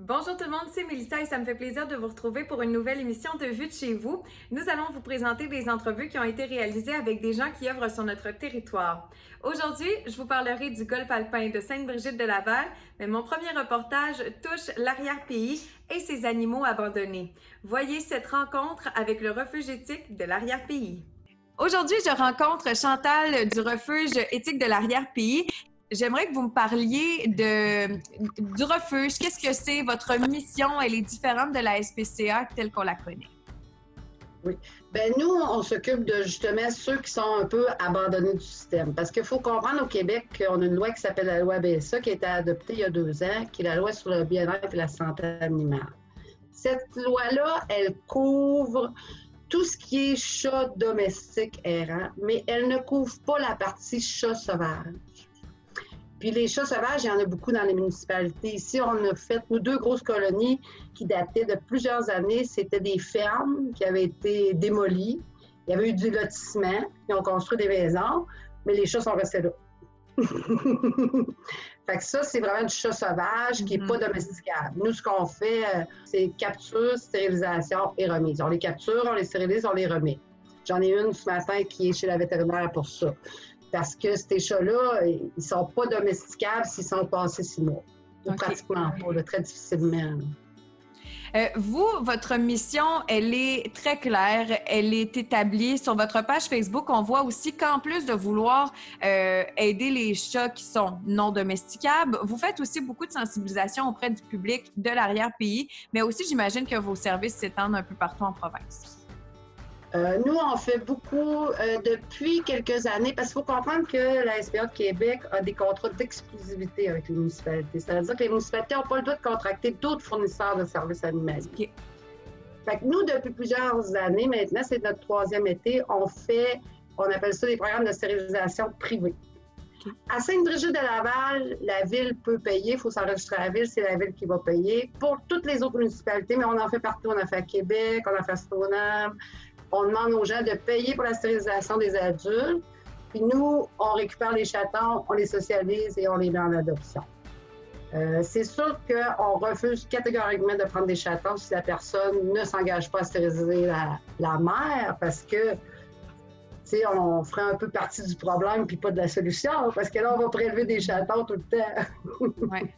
Bonjour tout le monde, c'est Mélissa et ça me fait plaisir de vous retrouver pour une nouvelle émission de Vue de chez vous. Nous allons vous présenter des entrevues qui ont été réalisées avec des gens qui œuvrent sur notre territoire. Aujourd'hui, je vous parlerai du golfe alpin de Sainte-Brigitte-de-Laval, mais mon premier reportage touche l'arrière-pays et ses animaux abandonnés. Voyez cette rencontre avec le refuge éthique de l'arrière-pays. Aujourd'hui, je rencontre Chantal du refuge éthique de l'arrière-pays. J'aimerais que vous me parliez du refuge. Qu'est-ce que c'est? Votre mission, elle est différente de la SPCA telle qu'on la connaît. Oui. Bien, nous, on s'occupe de justement ceux qui sont un peu abandonnés du système. Parce qu'il faut comprendre au Québec qu'on a une loi qui s'appelle la loi BSA qui a été adoptée il y a 2 ans, qui est la loi sur le bien-être et la santé animale. Cette loi-là, elle couvre tout ce qui est chat domestique errant, mais elle ne couvre pas la partie chat sauvage. Puis les chats sauvages, il y en a beaucoup dans les municipalités. Ici, on a fait nos 2 grosses colonies qui dataient de plusieurs années. C'était des fermes qui avaient été démolies. Il y avait eu du lotissement. Ils ont construit des maisons, mais les chats sont restés là. Fait que ça, c'est vraiment du chat sauvage qui n'est pas domesticable. Nous, ce qu'on fait, c'est capture, stérilisation et remise. On les capture, on les stérilise, on les remet. J'en ai une ce matin qui est chez la vétérinaire pour ça. Parce que ces chats-là, ils ne sont pas domesticables s'ils sont passés 6 mois. Ou pratiquement pas, très difficilement. Vous, votre mission, elle est très claire, elle est établie. Sur votre page Facebook, on voit aussi qu'en plus de vouloir aider les chats qui sont non domesticables, vous faites aussi beaucoup de sensibilisation auprès du public de l'arrière-pays, mais aussi, j'imagine que vos services s'étendent un peu partout en province. Nous, on fait beaucoup depuis quelques années, parce qu'il faut comprendre que la SPA de Québec a des contrats d'exclusivité avec les municipalités. C'est-à-dire que les municipalités n'ont pas le droit de contracter d'autres fournisseurs de services animaliers. Okay. Fait que nous, depuis plusieurs années maintenant, c'est notre 3e été, on appelle ça des programmes de stérilisation privés. Okay. À Sainte-Brigitte-de-Laval, la ville peut payer, il faut s'enregistrer à la ville, c'est la ville qui va payer. Pour toutes les autres municipalités, mais on en fait partout, on a fait à Québec, on a fait à Stoneham. On demande aux gens de payer pour la stérilisation des adultes. Puis nous, on récupère les chatons, on les socialise et on les met en adoption. C'est sûr qu'on refuse catégoriquement de prendre des chatons si la personne ne s'engage pas à stériliser la mère parce que, tu sais, on ferait un peu partie du problème puis pas de la solution parce que là, on va prélever des chatons tout le temps. Ouais.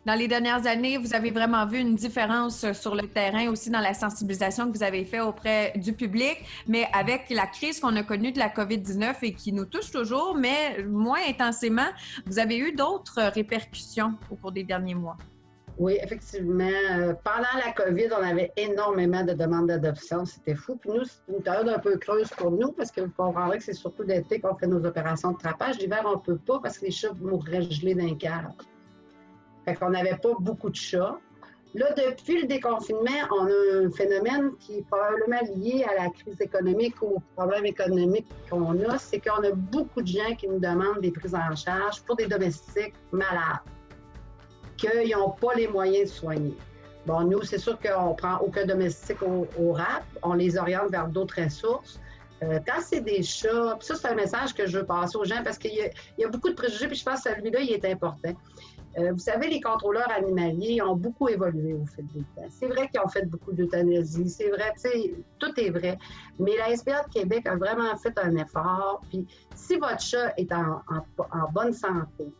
Dans les dernières années, vous avez vraiment vu une différence sur le terrain, aussi dans la sensibilisation que vous avez faite auprès du public, mais avec la crise qu'on a connue de la COVID-19 et qui nous touche toujours, mais moins intensément, vous avez eu d'autres répercussions au cours des derniers mois. Oui, effectivement. Pendant la COVID, on avait énormément de demandes d'adoption. C'était fou. Puis nous, c'est une période un peu creuse pour nous parce que vous comprendrez que c'est surtout l'été qu'on fait nos opérations de trapage. L'hiver, on ne peut pas parce que les chats mourraient gelés dans les cages. Fait qu'on n'avait pas beaucoup de chats. Là, depuis le déconfinement, on a un phénomène qui est probablement lié à la crise économique ou aux problèmes économiques qu'on a, c'est qu'on a beaucoup de gens qui nous demandent des prises en charge pour des domestiques malades, qu'ils n'ont pas les moyens de soigner. Bon, nous, c'est sûr qu'on ne prend aucun domestique au RAP, on les oriente vers d'autres ressources. Quand c'est des chats, puis ça, c'est un message que je veux passer aux gens parce qu'il y a beaucoup de préjugés, puis je pense que celui-là, il est important. Vous savez, les contrôleurs animaliers ont beaucoup évolué au fil du temps. C'est vrai qu'ils ont fait beaucoup d'euthanasie, c'est vrai, tu sais, tout est vrai. Mais la SPA de Québec a vraiment fait un effort. Puis si votre chat est en bonne santé,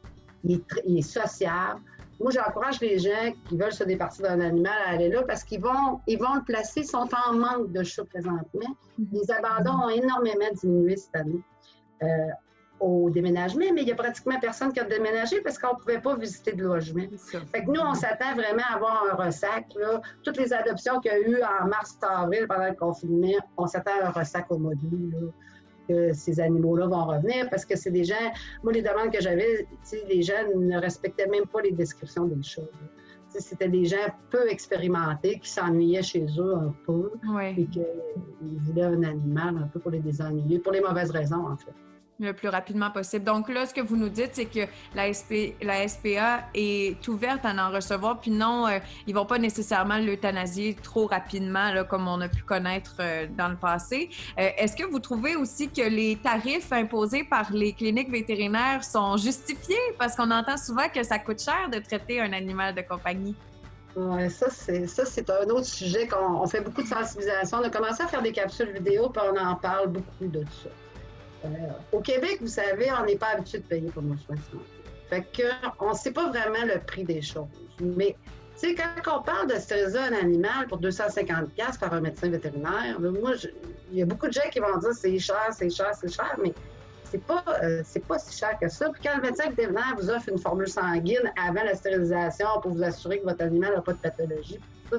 il est sociable, moi, j'encourage les gens qui veulent se départir d'un animal à aller là parce qu'ils vont le placer, ils sont en manque de chats présentement. Les abandons ont énormément diminué cette année. Au déménagement, mais il n'y a pratiquement personne qui a déménagé parce qu'on ne pouvait pas visiter de logement. Fait que nous, on s'attend vraiment à avoir un ressac. Là. Toutes les adoptions qu'il y a eu en mars-avril pendant le confinement, on s'attend à un ressac au mois d'août, que ces animaux-là vont revenir parce que c'est des gens... Moi, les demandes que j'avais, les gens ne respectaient même pas les descriptions des chats. C'était des gens peu expérimentés qui s'ennuyaient chez eux un peu et qu'ils voulaient un animal un peu pour les désennuyer, pour les mauvaises raisons, en fait. Le plus rapidement possible. Donc là, ce que vous nous dites, c'est que la SPA est ouverte à en recevoir, puis non, ils vont pas nécessairement l'euthanasier trop rapidement, là, comme on a pu connaître dans le passé. Est-ce que vous trouvez aussi que les tarifs imposés par les cliniques vétérinaires sont justifiés? Parce qu'on entend souvent que ça coûte cher de traiter un animal de compagnie. Oui, ça, c'est un autre sujet qu'on fait beaucoup de sensibilisation. On a commencé à faire des capsules vidéo, puis on en parle beaucoup de ça. Au Québec, vous savez, on n'est pas habitué de payer pour nos soins de santé. Fait qu'on ne sait pas vraiment le prix des choses. Mais, tu sais, quand on parle de stériliser un animal pour 250$ par un médecin vétérinaire, là, moi, il y a beaucoup de gens qui vont dire c'est cher, mais c'est pas si cher que ça. Puis quand le médecin vétérinaire vous offre une formule sanguine avant la stérilisation pour vous assurer que votre animal n'a pas de pathologie, ça,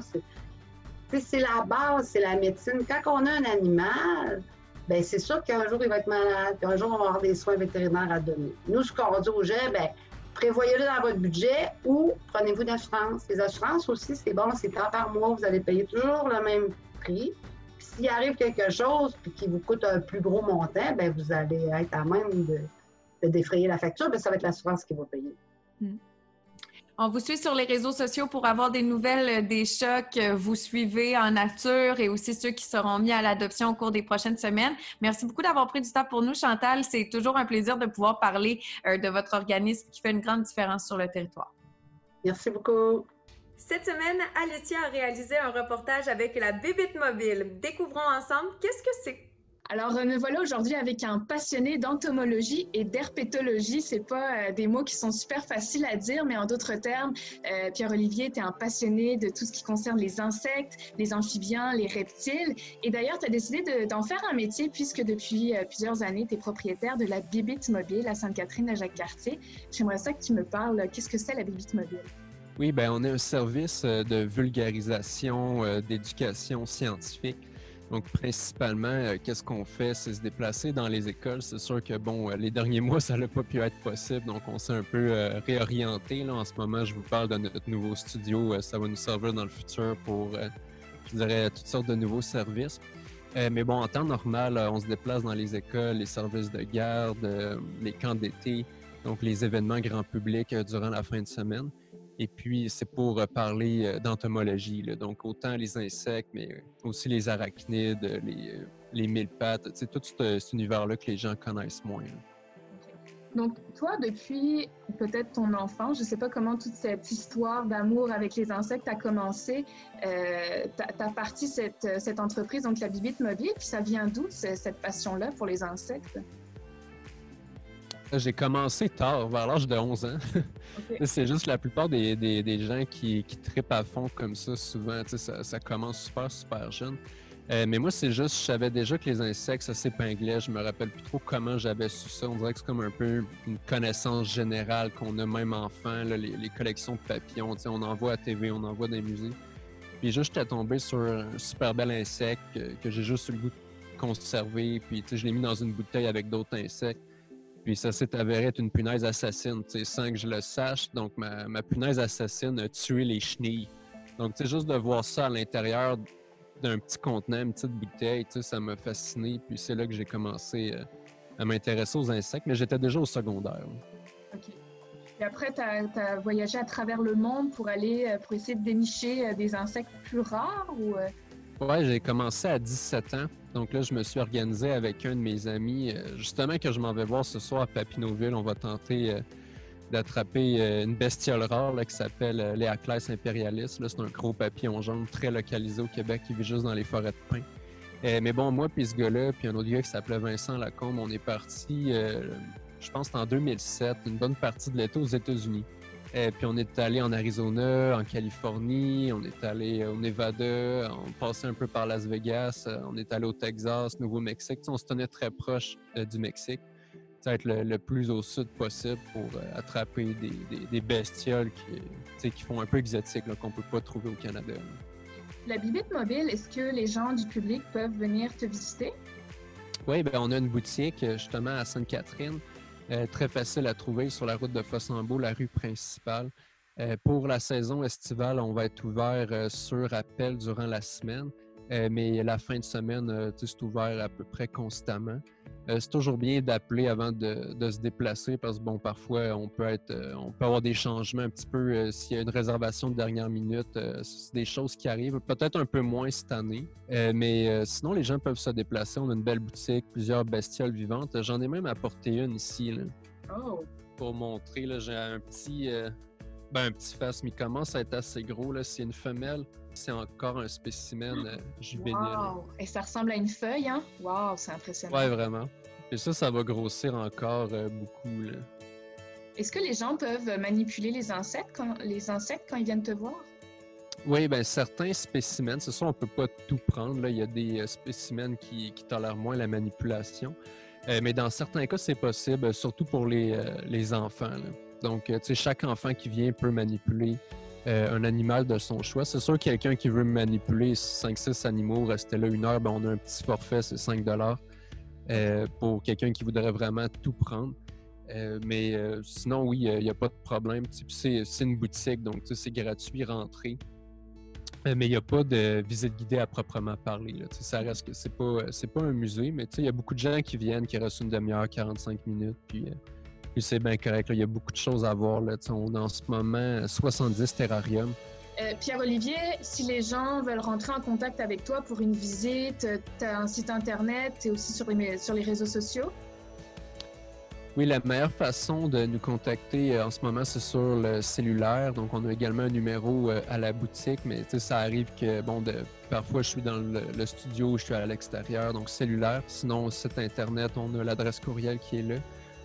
c'est la base, c'est la médecine. Quand on a un animal, bien, c'est sûr qu'un jour, il va être malade, qu'un jour, on va avoir des soins vétérinaires à donner. Nous, ce qu'on dit aux gens, bien, prévoyez-le dans votre budget ou prenez-vous d'assurance. Les assurances aussi, c'est bon, c'est tant par mois, vous allez payer toujours le même prix. Puis s'il arrive quelque chose puis qui vous coûte un plus gros montant, bien, vous allez être à même de défrayer la facture, bien, ça va être l'assurance qui va payer. On vous suit sur les réseaux sociaux pour avoir des nouvelles des chats que vous suivez en nature et aussi ceux qui seront mis à l'adoption au cours des prochaines semaines. Merci beaucoup d'avoir pris du temps pour nous, Chantal. C'est toujours un plaisir de pouvoir parler de votre organisme qui fait une grande différence sur le territoire. Merci beaucoup. Cette semaine, Alessia a réalisé un reportage avec la Bébite Mobile. Découvrons ensemble qu'est-ce que c'est. Alors, me voilà aujourd'hui avec un passionné d'entomologie et d'herpétologie. C'est pas des mots qui sont super faciles à dire, mais en d'autres termes, Pierre-Olivier, tu es un passionné de tout ce qui concerne les insectes, les amphibiens, les reptiles. Et d'ailleurs, tu as décidé d'en faire un métier puisque depuis plusieurs années, tu es propriétaire de la Bébite Mobile à Sainte-Catherine à Jacques-Cartier. J'aimerais ça que tu me parles. Qu'est-ce que c'est la Bébite Mobile? Oui, bien, on est un service de vulgarisation, d'éducation scientifique. Donc, principalement, qu'est-ce qu'on fait? C'est se déplacer dans les écoles. C'est sûr que, bon, les derniers mois, ça n'a pas pu être possible. Donc, on s'est un peu réorienté. Là. En ce moment, je vous parle de notre nouveau studio. Ça va nous servir dans le futur pour, je dirais, toutes sortes de nouveaux services. Mais bon, en temps normal, on se déplace dans les écoles, les services de garde, les camps d'été, donc les événements grand public durant la fin de semaine. Et puis, c'est pour parler d'entomologie, là. Donc autant les insectes, mais aussi les arachnides, les mille-pattes, tout cet univers-là que les gens connaissent moins. Là. Donc, toi, depuis peut-être ton enfance, je ne sais pas comment toute cette histoire d'amour avec les insectes a commencé. Tu as parti cette entreprise, donc la Bébite Mobile, puis ça vient d'où, cette passion-là pour les insectes? J'ai commencé tard, vers l'âge de 11 ans. Okay. C'est juste la plupart des gens qui trippent à fond comme ça, souvent, ça commence super jeune. Mais moi, c'est juste, je savais déjà que les insectes, ça s'épinglait. Je me rappelle plus trop comment j'avais su ça. On dirait que c'est comme un peu une connaissance générale qu'on a même enfant, là, les collections de papillons. On en voit à TV, on en voit dans les musées. Puis juste, j'étais tombé sur un super bel insecte que j'ai juste eu le goût de conserver. Puis je l'ai mis dans une bouteille avec d'autres insectes. Puis ça s'est avéré être une punaise assassine, sans que je le sache. Donc, ma punaise assassine a tué les chenilles. Donc, juste de voir ça à l'intérieur d'un petit contenant, une petite bouteille, ça m'a fasciné. Puis c'est là que j'ai commencé à m'intéresser aux insectes, mais j'étais déjà au secondaire. OK. Et après, tu as voyagé à travers le monde pour essayer de dénicher des insectes plus rares ou... Oui, j'ai commencé à 17 ans. Donc là, je me suis organisé avec un de mes amis, justement que je m'en vais voir ce soir à Papineauville. On va tenter d'attraper une bestiole rare là, qui s'appelle l'Eaclès imperialis. C'est un gros papillon jaune très localisé au Québec qui vit juste dans les forêts de pins. Mais bon, moi puis ce gars-là, puis un autre gars qui s'appelait Vincent Lacombe, on est parti, je pense que en 2007, une bonne partie de l'été aux États-Unis. Puis on est allé en Arizona, en Californie, on est allé au Nevada, on passait un peu par Las Vegas, on est allé au Texas, Nouveau-Mexique. On se tenait très proche du Mexique, être le plus au sud possible pour attraper des bestioles qui font un peu exotiques, qu'on ne peut pas trouver au Canada. Là. La Bébite Mobile, est-ce que les gens du public peuvent venir te visiter? Oui, bien, on a une boutique justement à Sainte-Catherine. Très facile à trouver sur la route de Fossambeau, la rue principale. Pour la saison estivale, on va être ouvert sur appel durant la semaine, mais la fin de semaine, c'est ouvert à peu près constamment. c'est toujours bien d'appeler avant de se déplacer parce que, bon, parfois, on peut avoir des changements un petit peu s'il y a une réservation de dernière minute. C'est des choses qui arrivent, peut-être un peu moins cette année. Mais sinon, les gens peuvent se déplacer. On a une belle boutique, plusieurs bestioles vivantes. J'en ai même apporté une ici, là, pour montrer. Là, j'ai un petit phasme. Il commence à être assez gros. Là. C'est une femelle. C'est encore un spécimen juvénile. Wow! Et ça ressemble à une feuille, hein? Wow, c'est impressionnant. Ouais, vraiment. Et ça va grossir encore beaucoup. Là. Est-ce que les gens peuvent manipuler les insectes quand ils viennent te voir? Oui, bien, certains spécimens, c'est ça, on ne peut pas tout prendre. Là. Il y a des spécimens qui tolèrent moins la manipulation. Mais dans certains cas, c'est possible, surtout pour les enfants. Là. Donc, tu sais, chaque enfant qui vient peut manipuler un animal de son choix. C'est sûr, quelqu'un qui veut manipuler 5-6 animaux, rester là 1 heure, ben, on a un petit forfait, c'est 5 $ pour quelqu'un qui voudrait vraiment tout prendre. Mais sinon, oui, il n'y a pas de problème. C'est une boutique, donc c'est gratuit, rentrer. Mais il n'y a pas de visite guidée à proprement parler. Là. Ça reste que c'est pas un musée, mais il y a beaucoup de gens qui viennent, qui restent une demi-heure, 45 minutes, puis c'est bien correct. Là. Il y a beaucoup de choses à voir. Là. On a en ce moment 70 terrariums. Pierre-Olivier, si les gens veulent rentrer en contact avec toi pour une visite, tu as un site Internet, tu es aussi sur les réseaux sociaux? Oui, la meilleure façon de nous contacter en ce moment, c'est sur le cellulaire. Donc, on a également un numéro à la boutique, mais ça arrive que, parfois, je suis dans le studio, je suis à l'extérieur, donc cellulaire. Sinon, au site Internet, on a l'adresse courriel qui est là.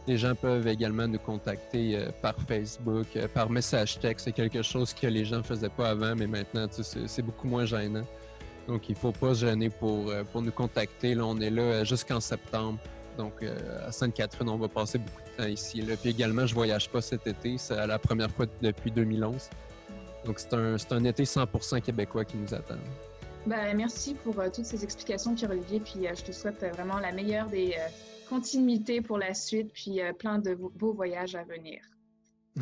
Les gens peuvent également nous contacter par Facebook, par message texte. C'est quelque chose que les gens ne faisaient pas avant, mais maintenant, c'est beaucoup moins gênant. Donc, il ne faut pas se gêner pour nous contacter. Là, on est là jusqu'en septembre. Donc, à Sainte-Catherine, on va passer beaucoup de temps ici. Là. Puis également, je ne voyage pas cet été. C'est la première fois depuis 2011. Donc, c'est un été 100% québécois qui nous attend. Merci pour toutes ces explications, Pierre-Olivier. Puis je te souhaite vraiment la meilleure des continuités pour la suite, puis plein de beaux voyages à venir.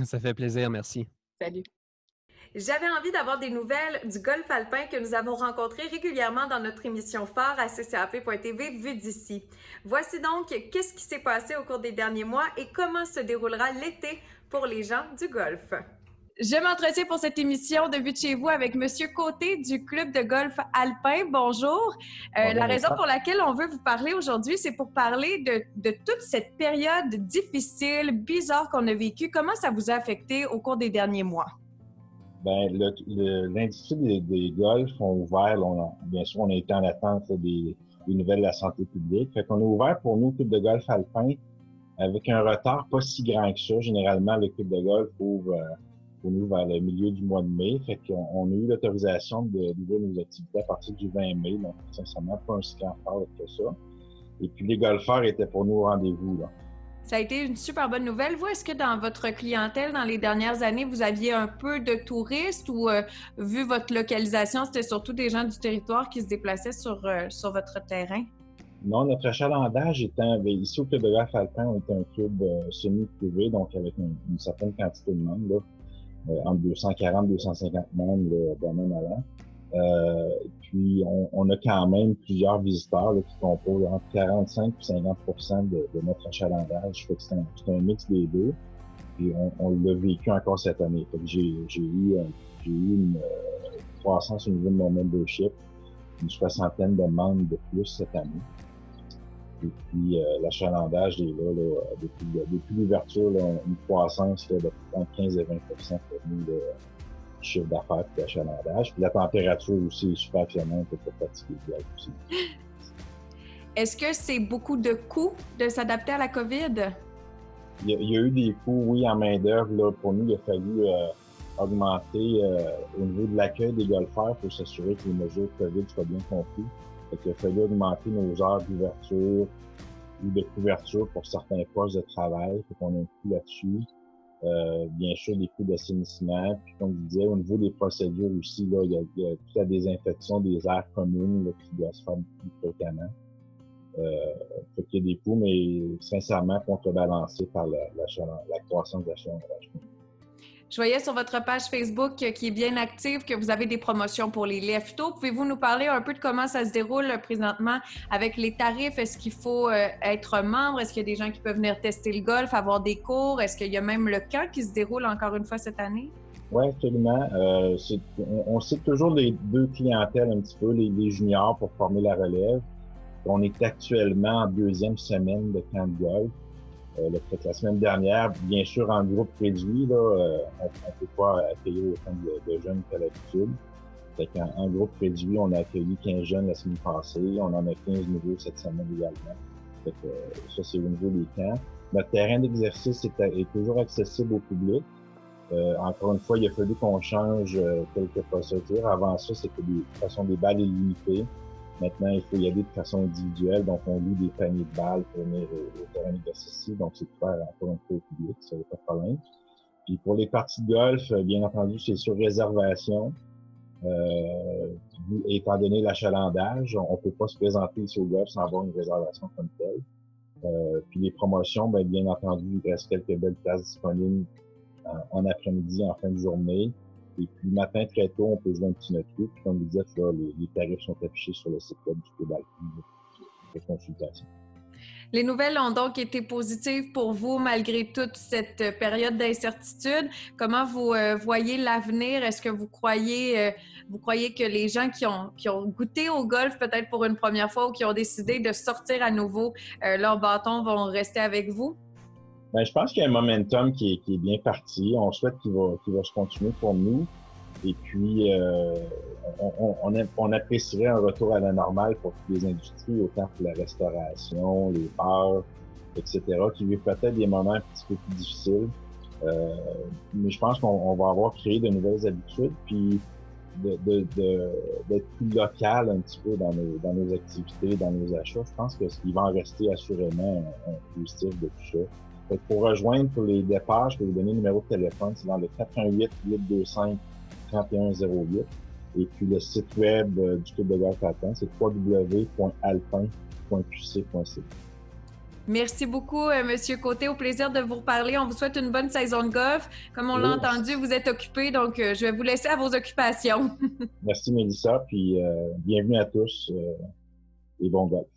Ça fait plaisir, merci. Salut. J'avais envie d'avoir des nouvelles du golf alpin que nous avons rencontré régulièrement dans notre émission phare à ccap.tv Vue d'ici. Voici donc qu'est-ce qui s'est passé au cours des derniers mois et comment se déroulera l'été pour les gens du golf. Je m'entretiens pour cette émission de Vue de chez vous avec Monsieur Côté du Club de golf alpin. Bonjour. La raison pour laquelle on veut vous parler aujourd'hui, c'est pour parler de toute cette période difficile, bizarre qu'on a vécue. Comment ça vous a affecté au cours des derniers mois? L'industrie des golfs ont ouvert. Bien sûr, on a été en attente des nouvelles de la santé publique. Fait qu'on a ouvert pour nous, Club de golf alpin, avec un retard pas si grand que ça. Généralement, le Club de golf ouvre pour nous vers le milieu du mois de mai. Fait qu'on a eu l'autorisation d'ouvrir nos activités à partir du 20 mai. Donc, sincèrement, pas un si grand retard que ça. Et puis, les golfeurs étaient pour nous au rendez-vous, là. Ça a été une super bonne nouvelle. Vous, est-ce que dans votre clientèle, dans les dernières années, vous aviez un peu de touristes ou, vu votre localisation, c'était surtout des gens du territoire qui se déplaçaient sur votre terrain? Non, notre achalandage étant, ici au Club de golf alpin, on était un club semi-privé, donc avec une certaine quantité de membres, là, entre 240 et 250 membres d'un même allant. Puis, on a quand même plusieurs visiteurs là, qui composent entre 45 et 50% de notre achalandage. Fait que c'est un mix des deux. Puis, on l'a vécu encore cette année. Fait que j'ai eu une croissance au niveau de mon membership, une 60aine de membres de plus cette année. Et puis, l'achalandage est là depuis l'ouverture, une croissance là, de entre 15 et 20% pour nous. Chiffre d'affaires et d'achalandage. Puis la température aussi est super clémente pour pratiquer le golf aussi. Est-ce que c'est beaucoup de coûts de s'adapter à la COVID? Il y a eu des coûts, oui, en main-d'œuvre. Pour nous, il a fallu augmenter au niveau de l'accueil des golfeurs pour s'assurer que les mesures COVID soient bien comprises. Il a fallu augmenter nos heures d'ouverture ou de couverture pour certains postes de travail. Fait qu'on a un coût là-dessus. Bien sûr, des coûts d'assainissement. Puis, comme je disais, au niveau des procédures aussi, là, il y a toute la désinfection des aires communes là, qui doit se faire plus fréquemment. Fait qu'il y a des coûts, mais sincèrement contrebalancés par la croissance de l'achalandage. Je voyais sur votre page Facebook qui est bien active que vous avez des promotions pour les lève-tôt. Pouvez-vous nous parler un peu de comment ça se déroule présentement avec les tarifs? Est-ce qu'il faut être membre? Est-ce qu'il y a des gens qui peuvent venir tester le golf, avoir des cours? Est-ce qu'il y a même le camp qui se déroule encore une fois cette année? Oui, absolument. On cite toujours les deux clientèles un petit peu, les juniors pour former la relève. On est actuellement en 2e semaine de camp de golf. La semaine dernière, bien sûr, en groupe réduit, là, on ne peut pas accueillir autant de jeunes qu'à l'habitude. Fait qu'en groupe réduit, on a accueilli 15 jeunes la semaine passée. On en a 15 nouveaux cette semaine également. Fait que, ça, c'est au niveau des camps. Notre terrain d'exercice est toujours accessible au public. Encore une fois, il a fallu qu'on change quelques procédures. Avant ça, c'était de façon des balles illimitées. Maintenant, il faut y aller de façon individuelle. Donc, on loue des paniers de balles pour venir au terrain d'exercice. Donc, c'est ouvert encore une fois au public. Ça n'a pas de problème. Puis, pour les parties de golf, bien entendu, c'est sur réservation. Étant donné l'achalandage, on peut pas se présenter ici au golf sans avoir une réservation comme telle. Puis, les promotions, bien entendu, il reste quelques belles places disponibles en après-midi, en fin de journée. Et puis, le matin, très tôt, on peut jouer un petit note. Puis, comme vous dites, là, les tarifs sont affichés sur le site web du Club Alpine de consultation. Les nouvelles ont donc été positives pour vous malgré toute cette période d'incertitude. Comment vous voyez l'avenir? Est-ce que vous croyez que les gens qui ont goûté au golf peut-être pour une première fois ou qui ont décidé de sortir à nouveau leur bâton vont rester avec vous? Bien, je pense qu'il y a un momentum qui est bien parti. On souhaite qu'il va se continuer pour nous. Et puis, on apprécierait un retour à la normale pour toutes les industries, autant pour la restauration, les bars, etc., qui vivent peut-être des moments un petit peu plus difficiles. Mais je pense qu'on va avoir créé de nouvelles habitudes, puis d'être plus local un petit peu dans nos activités, dans nos achats. Je pense qu'il va en rester assurément un positif de tout ça. Fait que pour rejoindre pour les départs, je peux vous donner le numéro de téléphone, c'est dans le 418-825-3108. Et puis le site web du Club de golf Alpin, c'est www.alpin.qc.ca. Merci beaucoup, Monsieur Côté. Au plaisir de vous reparler. On vous souhaite une bonne saison de golf. Comme on l'a entendu, vous êtes occupé, donc je vais vous laisser à vos occupations. Merci, Mélissa, puis bienvenue à tous et bon golf.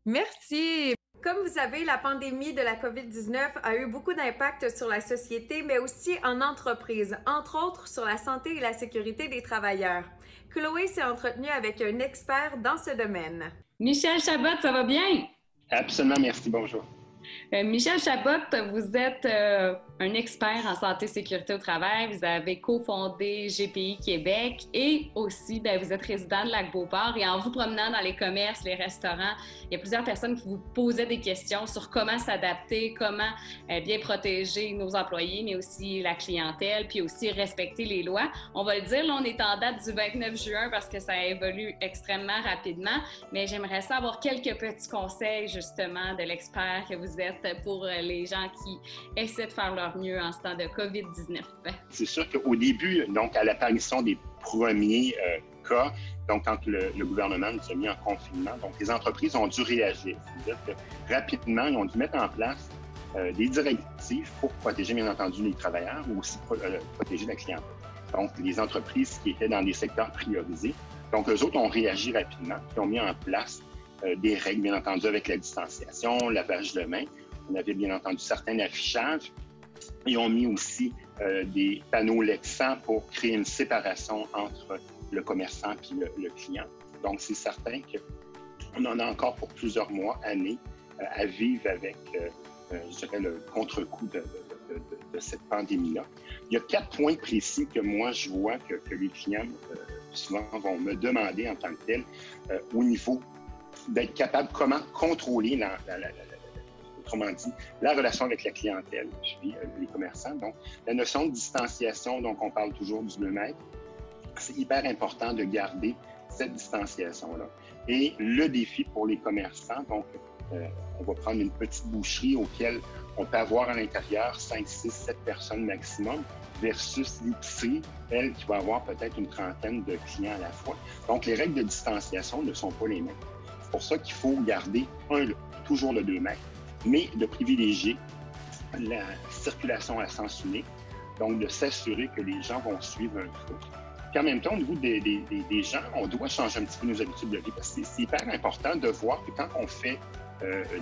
Merci. Comme vous savez, la pandémie de la COVID-19 a eu beaucoup d'impact sur la société, mais aussi en entreprise, entre autres sur la santé et la sécurité des travailleurs. Chloé s'est entretenue avec un expert dans ce domaine. Michel Chabot, ça va bien? Absolument, merci. Bonjour. Michel Chabot, vous êtes un expert en santé et sécurité au travail. Vous avez cofondé GPI Québec et aussi, vous êtes résident de Lac-Beauport. Et en vous promenant dans les commerces, les restaurants, il y a plusieurs personnes qui vous posaient des questions sur comment s'adapter, comment bien protéger nos employés, mais aussi la clientèle, puis aussi respecter les lois. On va le dire, là, on est en date du 29 juin parce que ça évolue extrêmement rapidement, mais j'aimerais savoir quelques petits conseils, justement, de l'expert que vous êtes pour les gens qui essaient de faire leur mieux en ce temps de COVID-19? C'est sûr qu'au début, donc à l'apparition des premiers cas, donc quand le gouvernement nous a mis en confinement, donc les entreprises ont dû réagir. C'est-à-dire que rapidement, ils ont dû mettre en place des directives pour protéger, bien entendu, les travailleurs, mais aussi protéger la clientèle. Donc, les entreprises qui étaient dans des secteurs priorisés. Donc, eux autres ont réagi rapidement, ils ont mis en place des règles, bien entendu, avec la distanciation, lavage de mains. On avait bien entendu certains affichages. Ils ont mis aussi des panneaux lexans pour créer une séparation entre le commerçant et le client. Donc, c'est certain qu'on en a encore pour plusieurs mois, années, à vivre avec, je dirais, le contre-coup de cette pandémie-là. Il y a 4 points précis que moi, je vois que les clients souvent vont me demander en tant que tel au niveau d'être capable comment contrôler autrement dit, la relation avec la clientèle, puis les commerçants. Donc, la notion de distanciation, donc on parle toujours du 2 mètres, c'est hyper important de garder cette distanciation-là. Et le défi pour les commerçants, donc, on va prendre une petite boucherie auquel on peut avoir à l'intérieur 5, 6, 7 personnes maximum, versus l'épicerie, elle, qui va avoir peut-être une trentaine de clients à la fois. Donc, les règles de distanciation ne sont pas les mêmes. C'est pour ça qu'il faut garder toujours le 2 mètres, mais de privilégier la circulation à sens unique donc de s'assurer que les gens vont suivre un flow. Puis en même temps, au niveau des gens, on doit changer un petit peu nos habitudes de vie parce que c'est hyper important de voir que quand on fait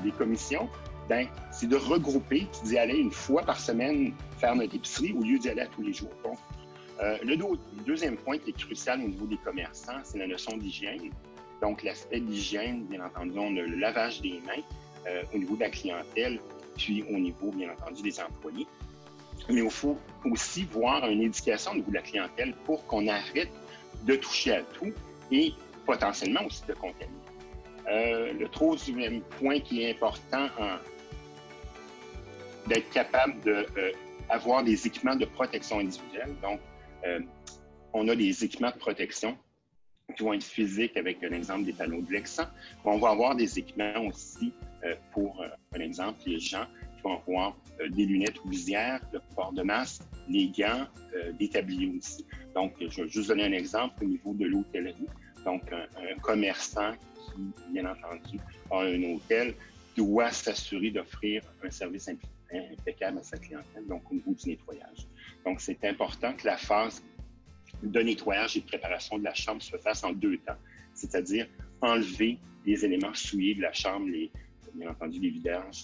des commissions, ben, c'est de regrouper puis d'y aller une fois par semaine faire notre épicerie au lieu d'y aller à tous les jours. Donc, le deuxième point qui est crucial au niveau des commerçants, c'est la notion d'hygiène. Donc, l'aspect d'hygiène, bien entendu, on a le lavage des mains au niveau de la clientèle, puis au niveau, bien entendu, des employés. Mais il faut aussi voir une éducation au niveau de la clientèle pour qu'on arrête de toucher à tout et potentiellement aussi de contaminer. Le troisième point qui est important, d'être capable d'avoir des équipements de protection individuelle. Donc, on a des équipements de protection qui vont être physiques avec un exemple des panneaux de Lexan. On va avoir des équipements aussi pour, un exemple, les gens qui vont avoir des lunettes ou visières, le port de masque, les gants, des tabliers aussi. Donc, je vais juste donner un exemple au niveau de l'hôtellerie. Donc, un commerçant qui, bien entendu, a un hôtel doit s'assurer d'offrir un service impeccable à sa clientèle, donc au niveau du nettoyage. Donc, c'est important que la phase de nettoyage et de préparation de la chambre se fasse en 2 temps, c'est-à-dire enlever les éléments souillés de la chambre, bien entendu les vidanges,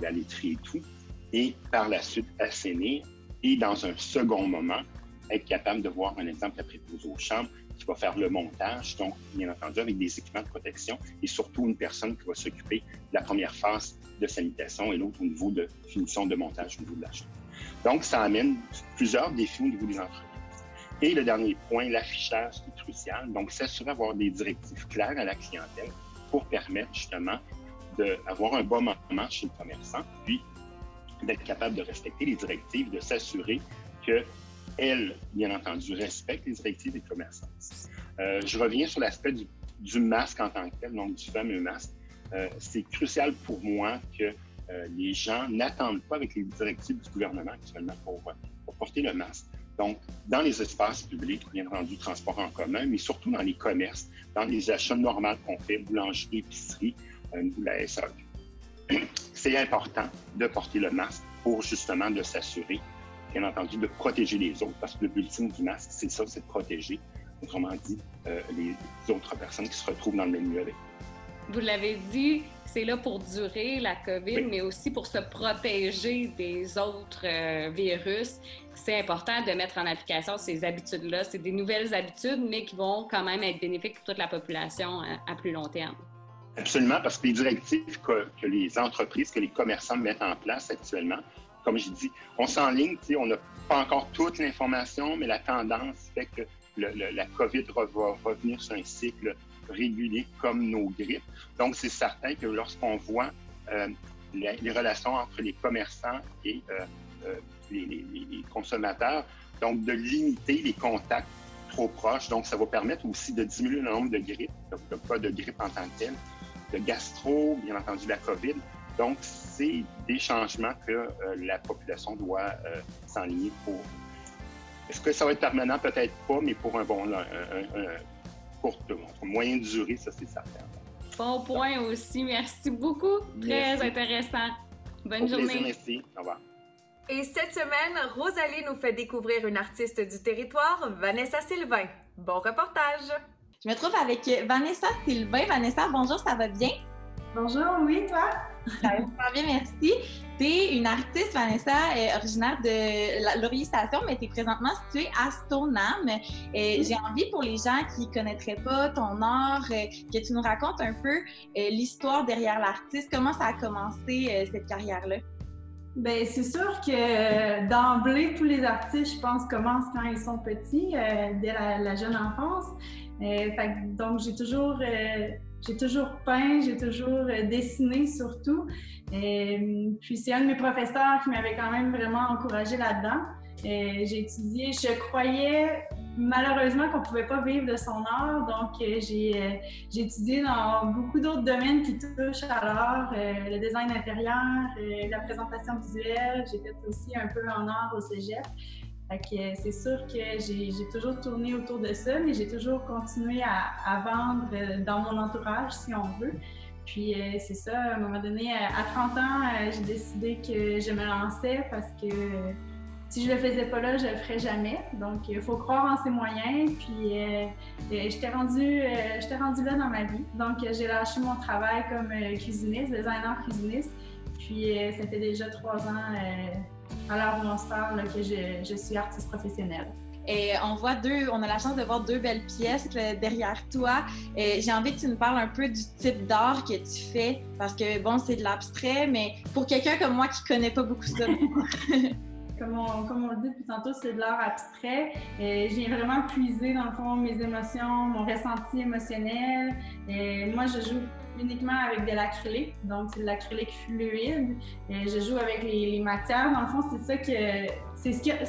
la laiterie et tout, et par la suite assainir et dans un second moment, être capable de voir un exemple la préposée aux chambres qui va faire le montage, donc bien entendu avec des équipements de protection et surtout une personne qui va s'occuper de la première phase de sanitation et l'autre au niveau de finition de montage au niveau de la chambre. Donc, ça amène plusieurs défis au niveau des entreprises. Et le dernier point, l'affichage qui est crucial. Donc, s'assurer d'avoir des directives claires à la clientèle pour permettre justement d'avoir un bon moment chez le commerçant, puis d'être capable de respecter les directives, de s'assurer qu'elle, bien entendu, respecte les directives des commerçants. Je reviens sur l'aspect du masque en tant que tel, donc du fameux masque. C'est crucial pour moi que les gens n'attendent pas avec les directives du gouvernement actuellement pour porter le masque. Donc, dans les espaces publics, bien entendu, transport en commun, mais surtout dans les commerces, dans les achats normaux qu'on fait, boulangerie, épicerie, ou la SAQ. C'est important de porter le masque pour justement de s'assurer, bien entendu, de protéger les autres, parce que le but ultime du masque, c'est ça, c'est de protéger, autrement dit, les autres personnes qui se retrouvent dans le même lieu avec nous. Vous l'avez dit, c'est là pour durer la COVID, oui, mais aussi pour se protéger des autres virus. C'est important de mettre en application ces habitudes-là. C'est des nouvelles habitudes, mais qui vont quand même être bénéfiques pour toute la population à plus long terme. Absolument, parce que les directives que les entreprises, que les commerçants mettent en place actuellement, comme je dis, on s'enligne, on n'a pas encore toute l'information, mais la tendance fait que la COVID va revenir sur un cycle régulier comme nos grippes. Donc, c'est certain que lorsqu'on voit les relations entre les commerçants et les consommateurs, donc de limiter les contacts trop proches. Donc, ça va permettre aussi de diminuer le nombre de grippes, de cas de grippe en tant que tel, de gastro, bien entendu la COVID. Donc, c'est des changements que la population doit s'enligner pour. Est-ce que ça va être permanent? Peut-être pas, mais pour un courte, moyenne durée, ça, c'est certain. Bon point aussi. Merci beaucoup. Très intéressant. Bonne journée. Plaisir, merci. Au revoir. Et cette semaine, Rosalie nous fait découvrir une artiste du territoire, Vanessa Sylvain. Bon reportage! Je me trouve avec Vanessa Sylvain. Vanessa, bonjour, ça va bien? Bonjour, oui, toi? Ça va super bien, merci. Tu es une artiste, Vanessa, originaire de Laurier-Station, mais tu es présentement située à Stoneham. J'ai envie, pour les gens qui ne connaîtraient pas ton art, que tu nous racontes un peu l'histoire derrière l'artiste. Comment ça a commencé, cette carrière-là? Bien, c'est sûr que d'emblée, tous les artistes, je pense, commencent quand ils sont petits, dès la jeune enfance. Donc, j'ai toujours peint, j'ai toujours dessiné surtout. Puis c'est un de mes professeurs qui m'avait quand même vraiment encouragée là-dedans. J'ai étudié, je croyais malheureusement qu'on ne pouvait pas vivre de son art, donc j'ai étudié dans beaucoup d'autres domaines qui touchent à l'art, le design intérieur, la présentation visuelle. J'ai fait aussi un peu en art au cégep. Fait que c'est sûr que j'ai toujours tourné autour de ça, mais j'ai toujours continué à vendre dans mon entourage, si on veut. Puis c'est ça, à un moment donné, à 30 ans, j'ai décidé que je me lançais parce que si je le faisais pas là, je le ferais jamais. Donc, il faut croire en ses moyens. Puis, j'étais rendue là dans ma vie. Donc, j'ai lâché mon travail comme cuisiniste, designer cuisiniste. Puis, ça fait déjà 3 ans, à l'heure où on se parle, que je suis artiste professionnelle. Et on a la chance de voir 2 belles pièces derrière toi. J'ai envie que tu nous parles un peu du type d'art que tu fais, parce que bon, c'est de l'abstrait, mais pour quelqu'un comme moi qui connaît pas beaucoup ça. Comme on le dit depuis tantôt, c'est de l'art abstrait. Je viens vraiment puiser, dans le fond, mes émotions, mon ressenti émotionnel. Moi, je joue uniquement avec de l'acrylique, donc c'est de l'acrylique fluide. Je joue avec les matières. Dans le fond, c'est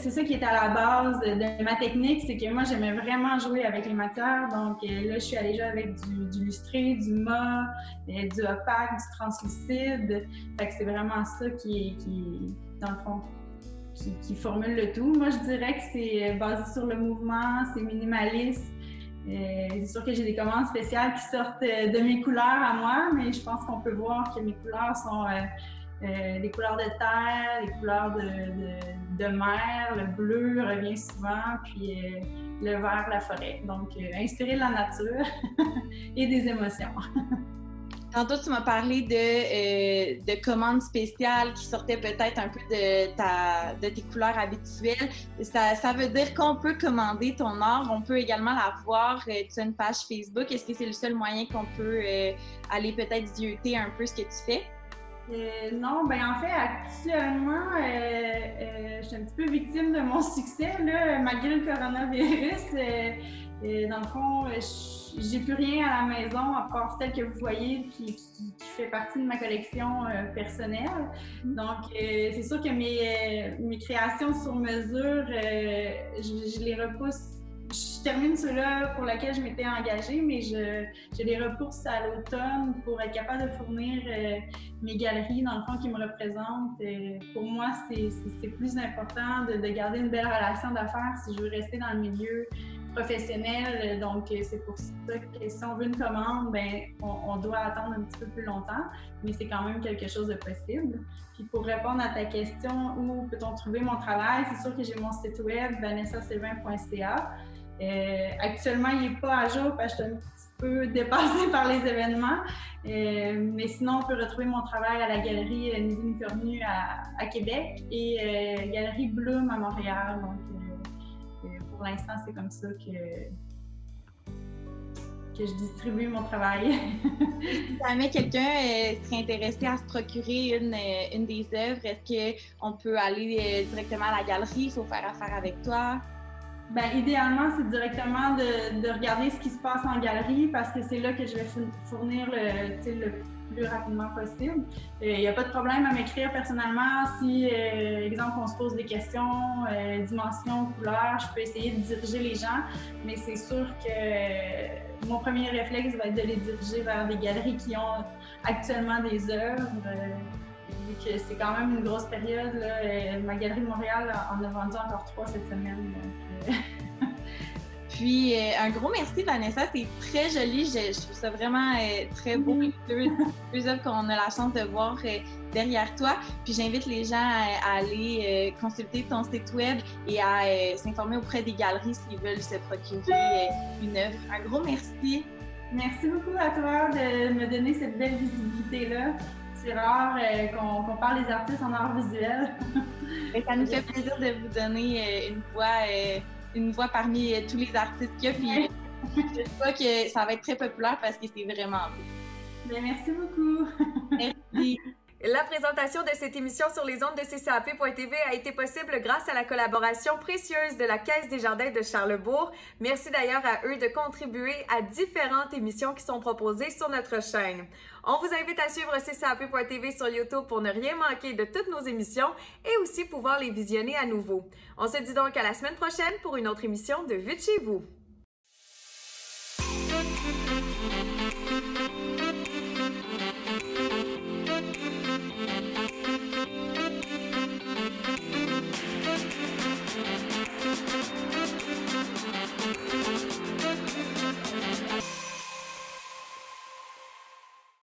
ça qui est à la base de ma technique, c'est que moi, j'aimais vraiment jouer avec les matières. Donc là, je suis allée jouer avec du lustré, du mat, du opaque, du translucide. Fait que c'est vraiment ça qui dans le fond, qui formule le tout. Moi, je dirais que c'est basé sur le mouvement, c'est minimaliste. C'est sûr que j'ai des commandes spéciales qui sortent de mes couleurs à moi, mais je pense qu'on peut voir que mes couleurs sont des couleurs de terre, des couleurs de mer. Le bleu revient souvent, puis le vert, la forêt. Donc, inspiré de la nature et des émotions. Tantôt, tu m'as parlé de commandes spéciales qui sortaient peut-être un peu de tes couleurs habituelles. Ça veut dire qu'on peut commander ton art. On peut également la voir. Tu as une page Facebook. Est-ce que c'est le seul moyen qu'on peut aller peut-être zioter un peu ce que tu fais? Non, ben en fait, actuellement, je suis un petit peu victime de mon succès, là, malgré le coronavirus. Dans le fond, j'ai plus rien à la maison à part celle que vous voyez qui fait partie de ma collection personnelle. Donc, c'est sûr que mes créations sur mesure, je les repousse. Je termine ceux-là pour lesquels je m'étais engagée, mais je les repousse à l'automne pour être capable de fournir mes galeries, dans le fond, qui me représentent. Pour moi, c'est plus important de garder une belle relation d'affaires si je veux rester dans le milieu professionnel. Donc, c'est pour ça que si on veut une commande, ben, on doit attendre un petit peu plus longtemps, mais c'est quand même quelque chose de possible. Puis pour répondre à ta question, où peut-on trouver mon travail? C'est sûr que j'ai mon site web, vanessasylvain.ca. Actuellement, il n'est pas à jour parce que je suis un petit peu dépassée par les événements. Mais sinon, on peut retrouver mon travail à la galerie Nidine Cornu à Québec et Galerie Bloom à Montréal. Donc, pour l'instant, c'est comme ça que je distribue mon travail. Si jamais quelqu'un serait intéressé à se procurer une des œuvres, est-ce qu'on peut aller directement à la galerie? Il faut faire affaire avec toi? Bien, idéalement, c'est directement de regarder ce qui se passe en galerie parce que c'est là que je vais fournir le plus rapidement possible. Il n'y a pas de problème à m'écrire personnellement. Si, exemple, on se pose des questions, dimension, couleur, je peux essayer de diriger les gens, mais c'est sûr que mon premier réflexe va être de les diriger vers des galeries qui ont actuellement des œuvres. Vu que c'est quand même une grosse période, là, ma galerie de Montréal en a vendu encore 3 cette semaine. Donc, Puis, un gros merci, Vanessa. C'est très joli. Je trouve ça vraiment très beau. Deux œuvres qu'on a la chance de voir derrière toi. Puis, j'invite les gens à aller consulter ton site web et à s'informer auprès des galeries s'ils veulent se procurer une œuvre. Un gros merci. Merci beaucoup à toi de me donner cette belle visibilité-là. C'est rare qu'on parle des artistes en art visuel. Ça nous fait plaisir de vous donner une voix parmi tous les artistes qu'il y a. Puis je sais que ça va être très populaire parce que c'est vraiment beau. Bien, merci beaucoup. Merci. La présentation de cette émission sur les ondes de CCAP.tv a été possible grâce à la collaboration précieuse de la Caisse des Jardins de Charlesbourg. Merci d'ailleurs à eux de contribuer à différentes émissions qui sont proposées sur notre chaîne. On vous invite à suivre CCAP.tv sur YouTube pour ne rien manquer de toutes nos émissions et aussi pouvoir les visionner à nouveau. On se dit donc à la semaine prochaine pour une autre émission de Vue de chez vous.